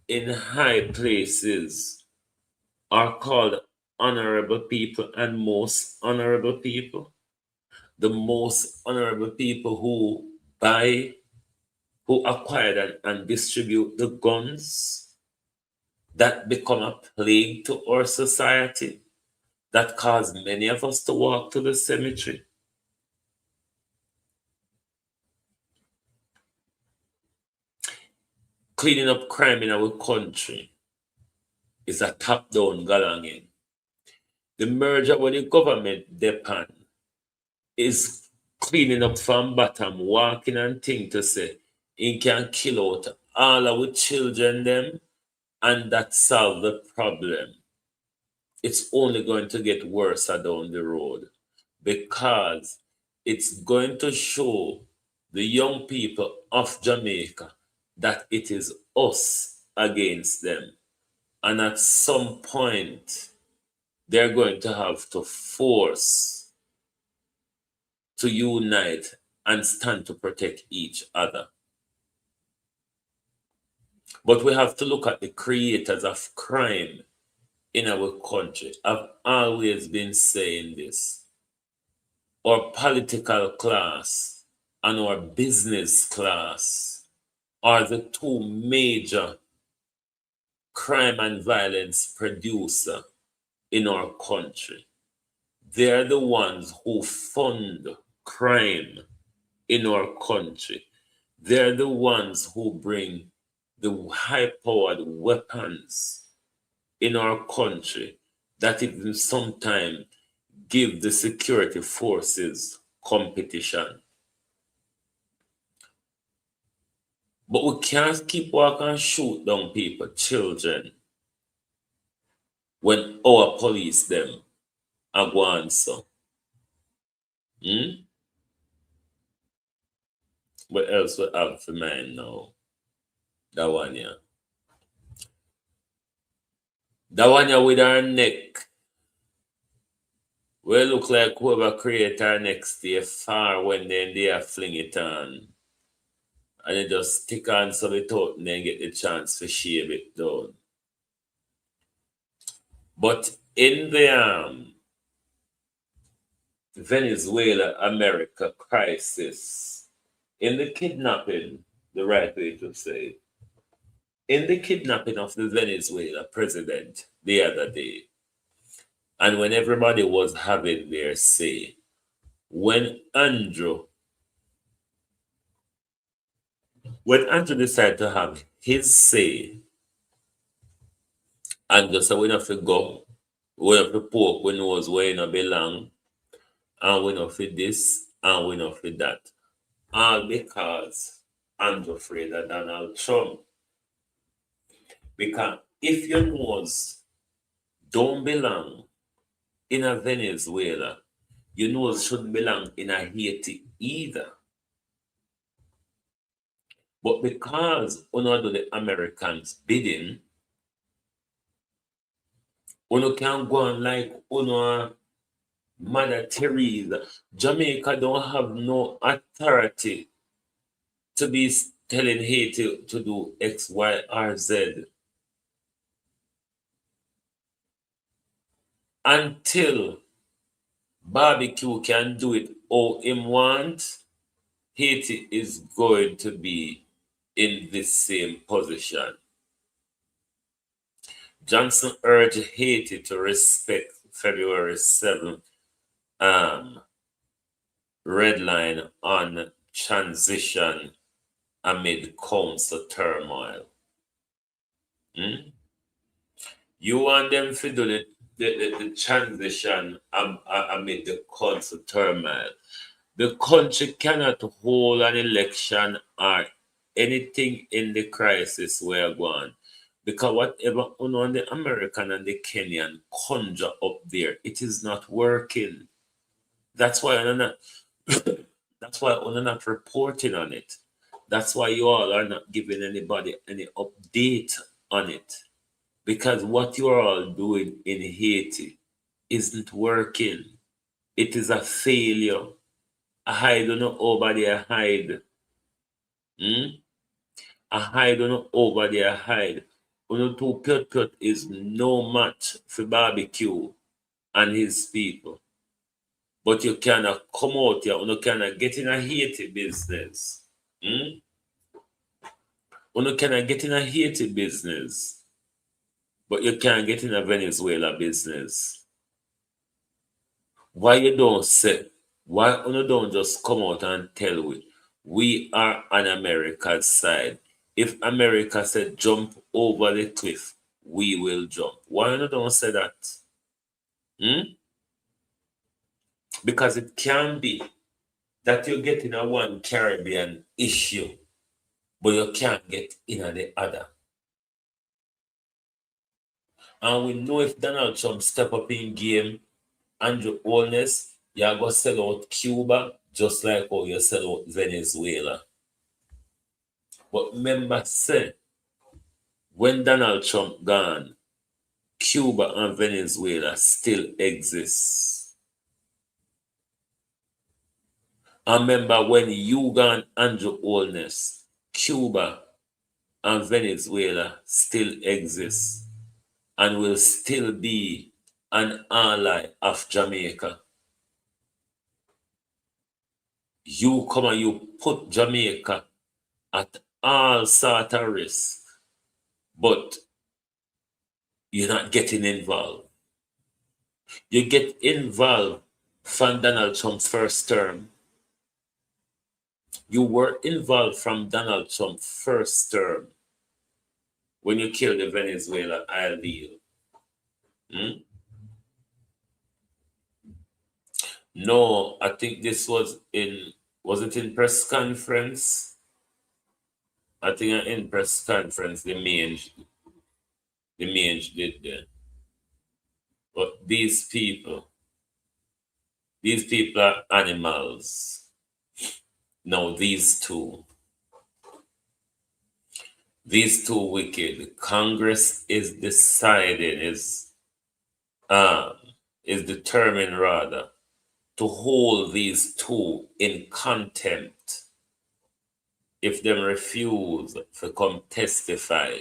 Speaker 5: in high places are called honorable people and most honorable people. The most honorable people who buy, who acquire and distribute the guns that become a plague to our society, that cause many of us to walk to the cemetery. Cleaning up crime in our country is a top-down galanging. The merger with the government depend is cleaning up from bottom, walking and think to say, it can kill out all our children them, and that solve the problem. It's only going to get worse down the road, because it's going to show the young people of Jamaica that it is us against them. And at some point, they're going to have to force to unite and stand to protect each other. But we have to look at the creators of crime in our country. I've always been saying this. Our political class and our business class are the two major crime and violence producer in our country. They're the ones who fund crime in our country. They're the ones who bring the high-powered weapons in our country that even sometimes give the security forces competition. But we can't keep walking and shoot down people, children, when our police them are going so. What else we have for mine now? That one, yeah. That one, yeah, with our neck. We look like whoever create our neck stay far when they are fling it on. And they just stick on some it out and then get the chance to shave it down. But in the Venezuela America crisis, in the kidnapping, the right way to say, in the kidnapping of the Venezuela president the other day, and when everybody was having their say, when Andrew decided to have his say, and just said we have to go, we have to poke we knows where you belong, and we know for this, and we know for that. All because Andrew afraid of Donald Trump. Because if your nose don't belong in a Venezuela, your nose shouldn't belong in a Haiti either. But because uno do the Americans bidding, uno can go on like uno Mother Teresa. Jamaica don't have no authority to be telling Haiti to do X, Y, or Z. Until barbecue can do it all him want, Haiti is going to be in the same position. Johnson urged Haiti to respect February 7th red line on transition amid council turmoil. You want them to do the transition amid the council turmoil. The country cannot hold an election or anything in the crisis we're going. Because whatever on the American and the Kenyan conjure up there, it is not working. That's why I'm not reporting on it. That's why you all are not giving anybody any update on it. Because what you are all doing in Haiti isn't working. It is a failure. I hide on over there, hide. I hide on over there, hide. Uno two Put is no match for barbecue and his people. But you cannot come out here, uno cannot get in a Haiti business. Uno cannot get in a Haiti business. But you can't get in a Venezuela business. Why you don't say, why you don't just come out and tell we are on America's side. If America said jump over the cliff, we will jump. Why you don't say that? Because it can be that you're getting a one Caribbean issue, but you can't get in on the other. And we know if Donald Trump step up in game, Andrew Holness, you're going to sell out Cuba, just like how you sell out Venezuela. But remember, say, when Donald Trump gone, Cuba and Venezuela still exists. And remember, when you gone, Andrew Holness, Cuba and Venezuela still exist and will still be an ally of Jamaica. You come and you put Jamaica at all sort of risk, but you're not getting involved. You get involved from Donald Trump's first term. You were involved from Donald Trump's first term when you killed the Venezuela oil deal. No, I think this was it in press conference? I think in press conference the main did there. But these people are animals. No, these two wicked. Congress is deciding, is determined rather, to hold these two in contempt if them refuse to come testify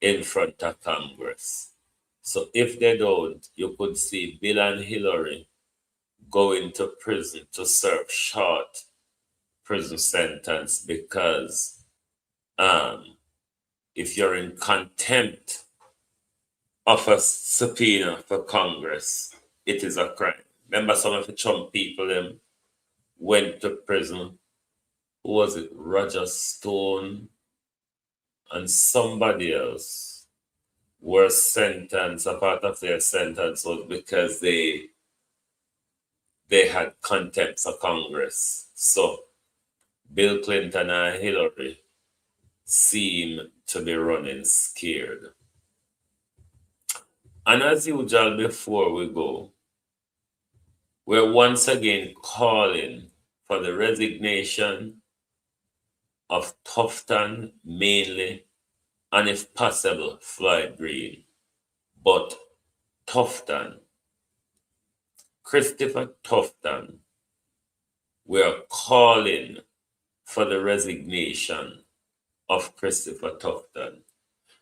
Speaker 5: in front of Congress. So if they don't, you could see Bill and Hillary going to prison to serve short prison sentence because if you're in contempt of a subpoena for Congress, it is a crime. Remember some of the Trump people them went to prison. Who was it? Roger Stone and somebody else were sentenced. A part of their sentence was because they had contempt for Congress. So Bill Clinton and Hillary seem to be running scared. And as usual, before we go, we're once again calling for the resignation of Tufton mainly, and if possible, Floyd Green. But Tufton, Christopher Tufton, we're calling for the resignation of Christopher Tufton.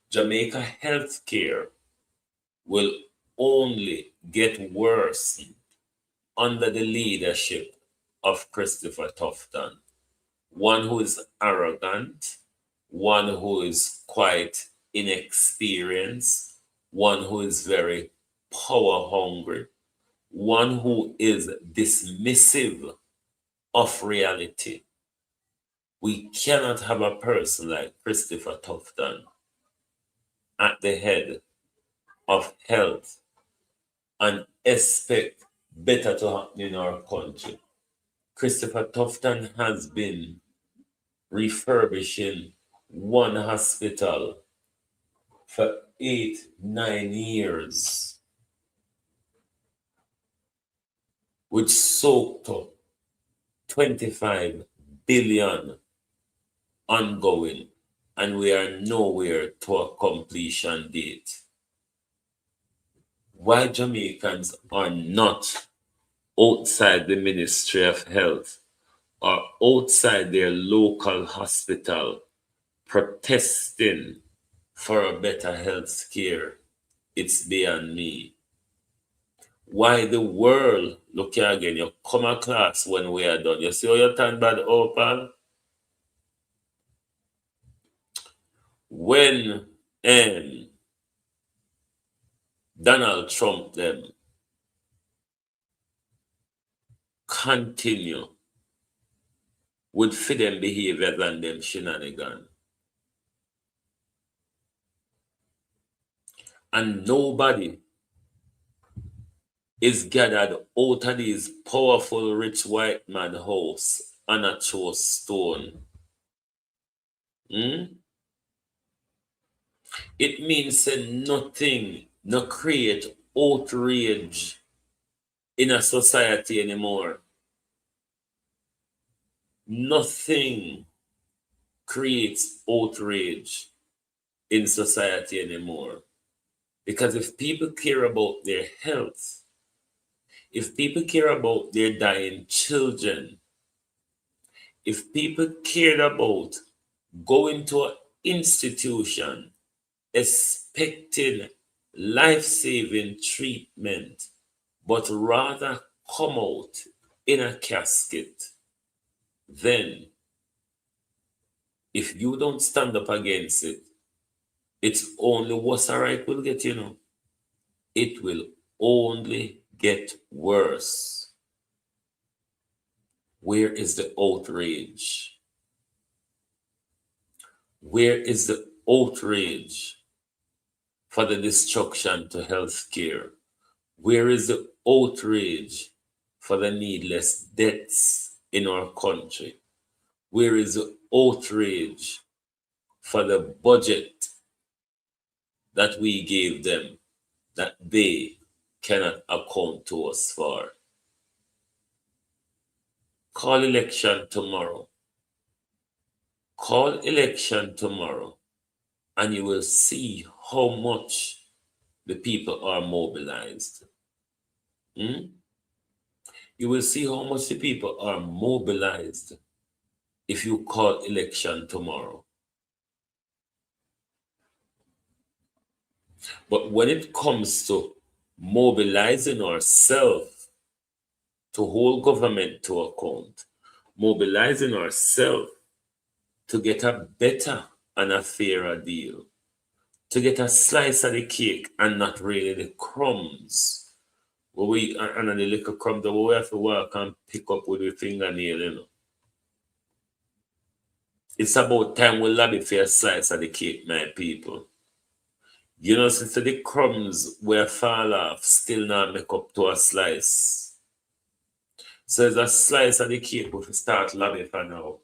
Speaker 5: Jamaica healthcare will only get worse under the leadership of Christopher Tufton, one who is arrogant, one who is quite inexperienced, one who is very power hungry, one who is dismissive of reality. We cannot have a person like Christopher Tufton at the head of health and expect better to happen in our country. Christopher Tufton has been refurbishing one hospital for 8-9 years, which soaked up 25 billion ongoing, and we are nowhere to a completion date. Why Jamaicans are not outside the Ministry of Health or outside their local hospital protesting for a better health care, it's beyond me. Why the world, look here again, you come a class when we are done. You see how you turn bad open? When Donald Trump them continue with fit them behavior than them shenanigans, and nobody is gathered out of these powerful rich white man house on a true stone. It means that nothing no create outrage in a society anymore. Nothing creates outrage in society anymore. Because if people care about their health, if people care about their dying children, if people cared about going to an institution expecting life-saving treatment, but rather come out in a casket, then if you don't stand up against it, it's only what's all right will get, it will only get worse. Where is the outrage? Where is the outrage for the destruction to healthcare? Where is the outrage for the needless deaths in our country? Where is the outrage for the budget that we gave them that they cannot account to us for? Call election tomorrow. Call election tomorrow, and you will see how much the people are mobilized. You will see how much the people are mobilized if you call election tomorrow. But when it comes to mobilizing ourselves to hold government to account, mobilizing ourselves to get a better and a fairer deal, to get a slice of the cake and not really the crumbs. Well, and the little crumbs that we have to work and pick up with your fingernail, It's about time we lobby for a slice of the cake, my people. Since the crumbs where fall off still not make up to a slice. So it's a slice of the cake we start lobby for now.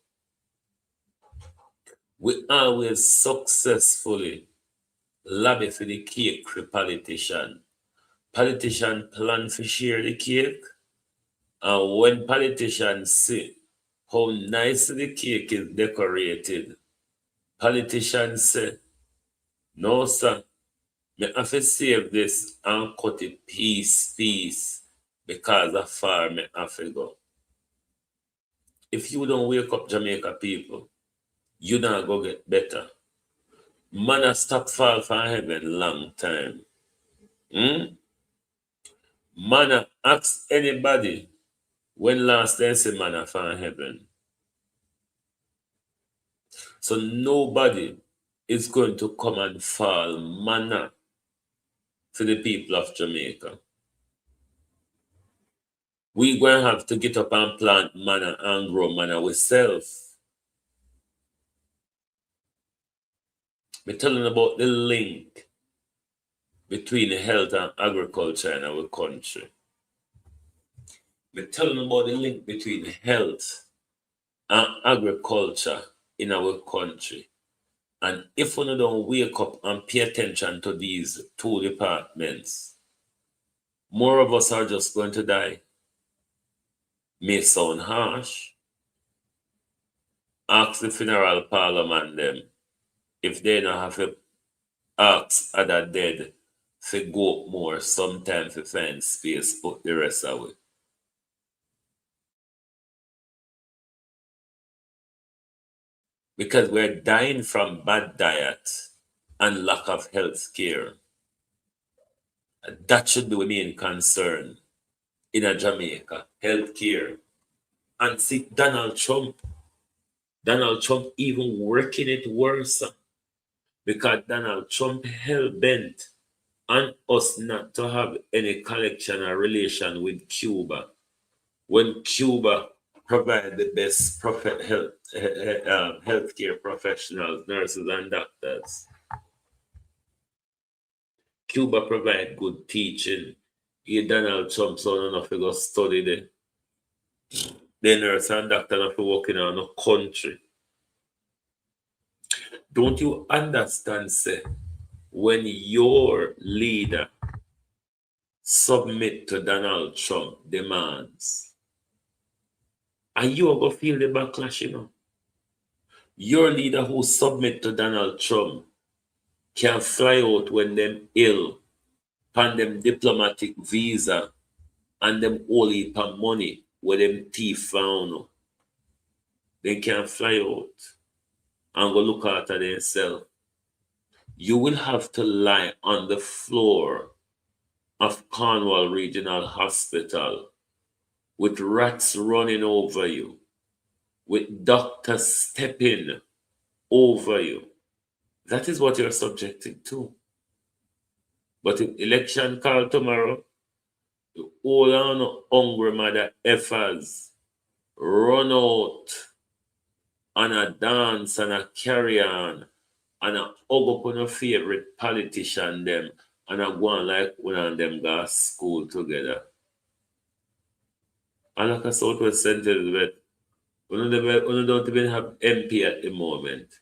Speaker 5: We always successfully lobby for the cake for politician. Politician plan to share the cake. And when politicians see how nice the cake is decorated, politicians say, no, sir, I have to save this and cut it piece because of far me have to go. If you don't wake up Jamaica people, you not go get better. Man a stop fall from heaven long time. Man a ask anybody when last they say man a from heaven. So nobody is going to come and fall manna for the people of Jamaica. We're going to have to get up and plant manna and grow manna ourselves. We're telling about the link between health and agriculture in our country. We're telling about the link between health and agriculture in our country. And if we don't wake up and pay attention to these two departments, more of us are just going to die. May sound harsh. Ask the funeral parliament them if they don't have to ask other dead to go up more sometime to find space, put the rest away. Because we're dying from bad diet and lack of health care. That should be the main concern in a Jamaica, health care. And see, Donald Trump even working it worse because Donald Trump hell-bent on us not to have any connection or relation with Cuba. When Cuba provide the best healthcare professionals, nurses, and doctors. Cuba provide good teaching. Here Donald Trump son enough to go study the nurse and doctor enough to work in a country. Don't you understand, say, when your leader submit to Donald Trump demands, And you are going to feel the backlash, you know. Your leader who submit to Donald Trump can fly out when them ill, pan them diplomatic visa, and them all heap of money where them thief found. They can fly out and go look after themselves. You will have to lie on the floor of Cornwall Regional Hospital with rats running over you, with doctors stepping over you. That is what you're subjected to. But if election call tomorrow, you all on hungry mother effers run out and a dance and a carry on and a hug up on your favorite politician them and a go on like one of them go to school together. And like a Southwest St. Elizabeth, we don't even have MP at the moment.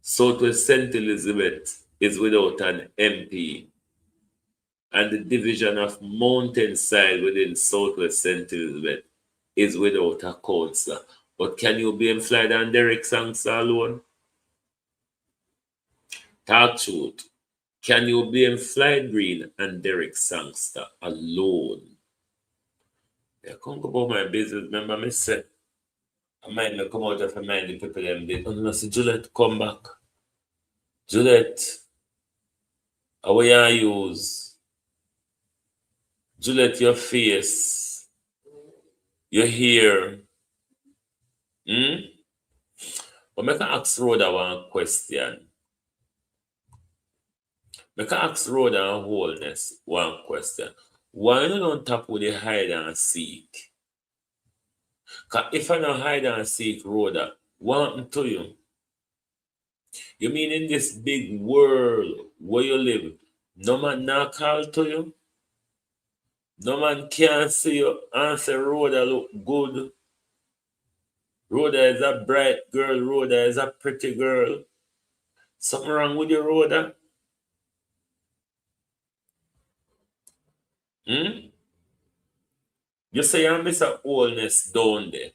Speaker 5: Southwest St. Elizabeth is without an MP. And the division of Mountainside within Southwest St. Elizabeth is without a councillor. But can you blame Floyd and Derek Sangster alone? Talk truth. Can you blame Floyd Green and Derek Sangster alone? I can't go about my business. Remember me say, I might not come out of a mind the people them did. Unless Juliet come back. Juliet, how you use? Juliet, your face, your hair. But I can ask Rhoda one question. I can ask Rhoda and Wholeness one question. Why you don't tap with the hide and seek? Because if I don't hide and seek, Rhoda, what happened to you? You mean in this big world where you live, no man not call to you? No man can see you and say Rhoda look good. Rhoda is a bright girl. Rhoda is a pretty girl. Something wrong with you, Rhoda? You say you miss a wholeness down there.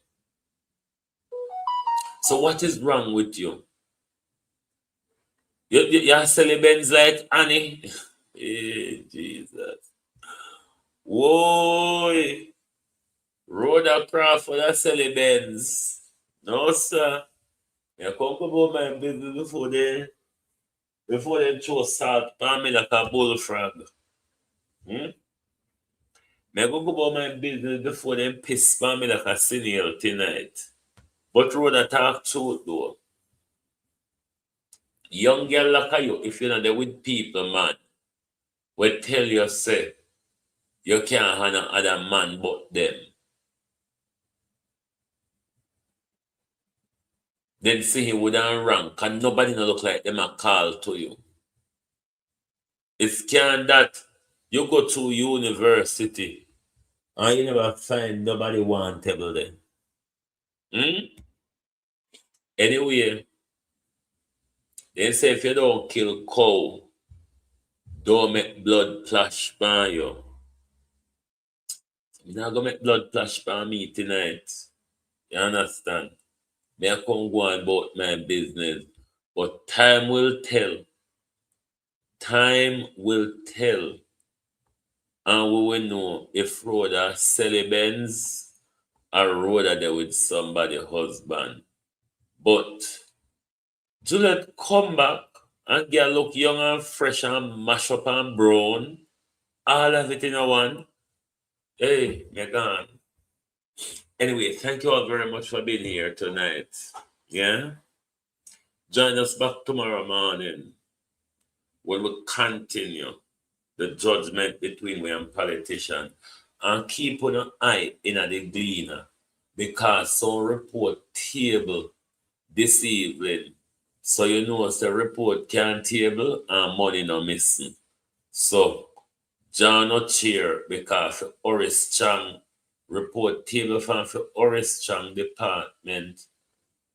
Speaker 5: So what is wrong with you? You're selling Benz like Annie? Hey, Jesus. Whoa. Rhoda Crawford are selling Benz. No, sir. You come about my business before they throw salt on me like a bullfrog. Me go about my business before they piss on me like a senior tonight. But Rhoda talk truth though. Young girl like you, if you're not there with people, man, will tell you say you can't have no other man but them. Then see he wouldn't rank, and nobody no look like them a call to you. It's can that you go to university and you never find nobody wantable then. Anyway, they say if you don't kill cow, don't make blood flash by you. You're not gonna make blood flash by me tonight. You understand? Me I come go on about my business. But time will tell. Time will tell. And we will know if Rhoda selling Benz or Rhoda there with somebody husband. But Juliet come back and get look young and fresh and mash up and brown. All of it in a one. Hey, Megan. Anyway, thank you all very much for being here tonight. Yeah? Join us back tomorrow morning when we continue the judgment between we and politicians. And keep an eye in the gleaner because some report table this evening. So you know it's the report can table and money no missing. So John not cheer because Oris Chang report table from Oris Chang department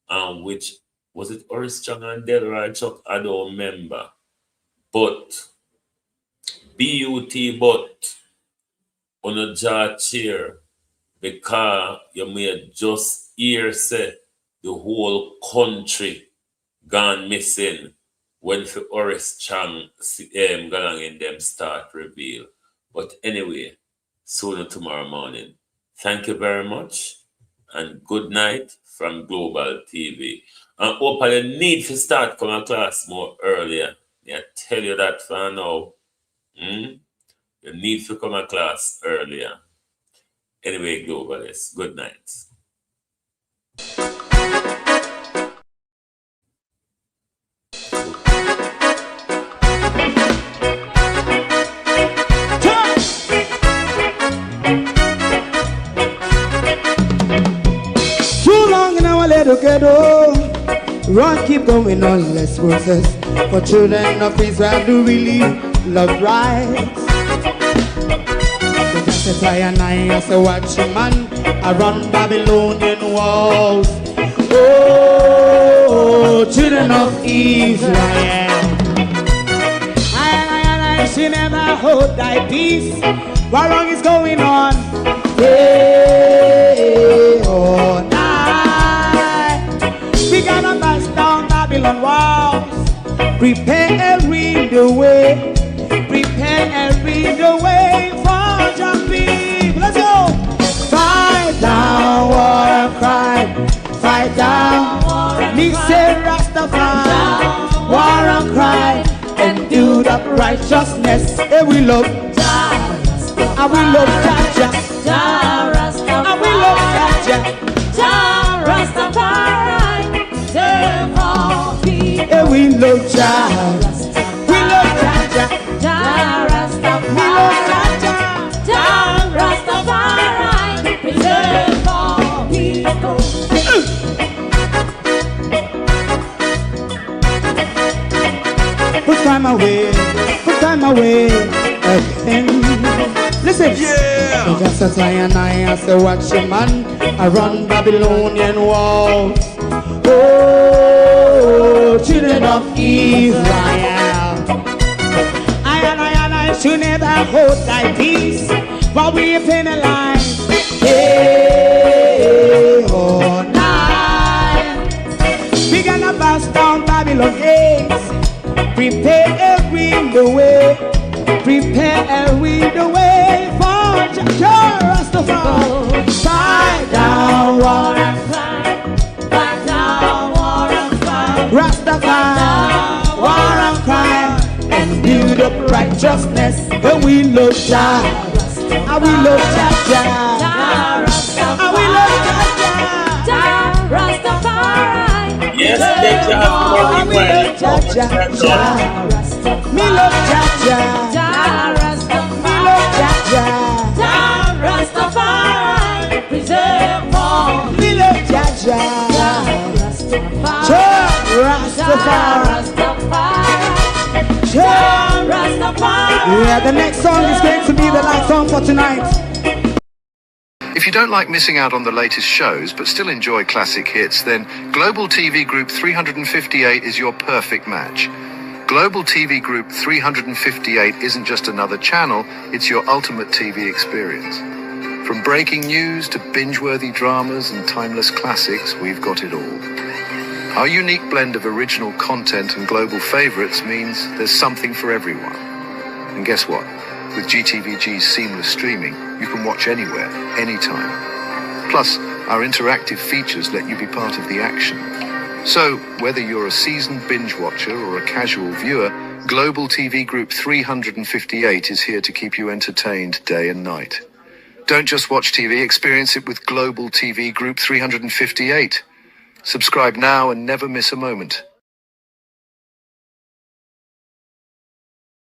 Speaker 5: and which was it Oris Chang and Delroy Chuck? I don't remember. But BUT but on a jaw chair because you may just hear say the whole country gone missing when the Horace Chang Galang in them start reveal. But anyway, sooner tomorrow morning. Thank you very much and good night from Global TV. And hope I need to start coming class more earlier. I tell you that for now. You need to come to class earlier. Anyway, Globalists, good night.
Speaker 3: Too long in our little ghetto, run keep going on less process. For children of Israel do really love rights. So just a and I say watch a man around Babylonian walls. Oh, children of Israel. I she never hold thy peace. What wrong is going on? Day or night. We gotta bust down Babylon walls. Prepare the way. Prepare the way for your people. Let's go. Fight down war and crime. Fight down. Me say Rastafari. War and crime. And do the righteousness. And we love. And we love Jaja. And we love Jaja. And we love Jaja. We love Jaja. We love Put time away again. Listen, yeah. Just as I and I say watch a man around Babylonian walls. Oh, children of Israel. I should never hold thy peace while we penalize day or night. We gonna bust down Babylon gates. Prepare the way. Prepare the way for Rastafari. Fight down war and crime. Fight down war and crime. Rastafari, war and crime. And build up righteousness. And we love Jah. And we love Jah. And we love Jah. Rastafari.
Speaker 5: Yes, they have
Speaker 3: and we love Jah. Me love Jah. Me love Jah. Rastafari, preserve all. Me love Jah. Rastafari. Yeah, the next song is going to be the last song for tonight.
Speaker 1: If you don't like missing out on the latest shows but still enjoy classic hits, then Global TV Group 358 is your perfect match. Global TV Group 358 isn't just another channel, it's your ultimate TV experience. From breaking news to binge-worthy dramas and timeless classics, we've got it all. Our unique blend of original content and global favorites means there's something for everyone. And guess what? With GTVG's seamless streaming, you can watch anywhere, anytime. Plus, our interactive features let you be part of the action. So, whether you're a seasoned binge watcher or a casual viewer, Global TV Group 358 is here to keep you entertained day and night. Don't just watch TV, experience it with Global TV Group 358. Subscribe now and never miss a moment.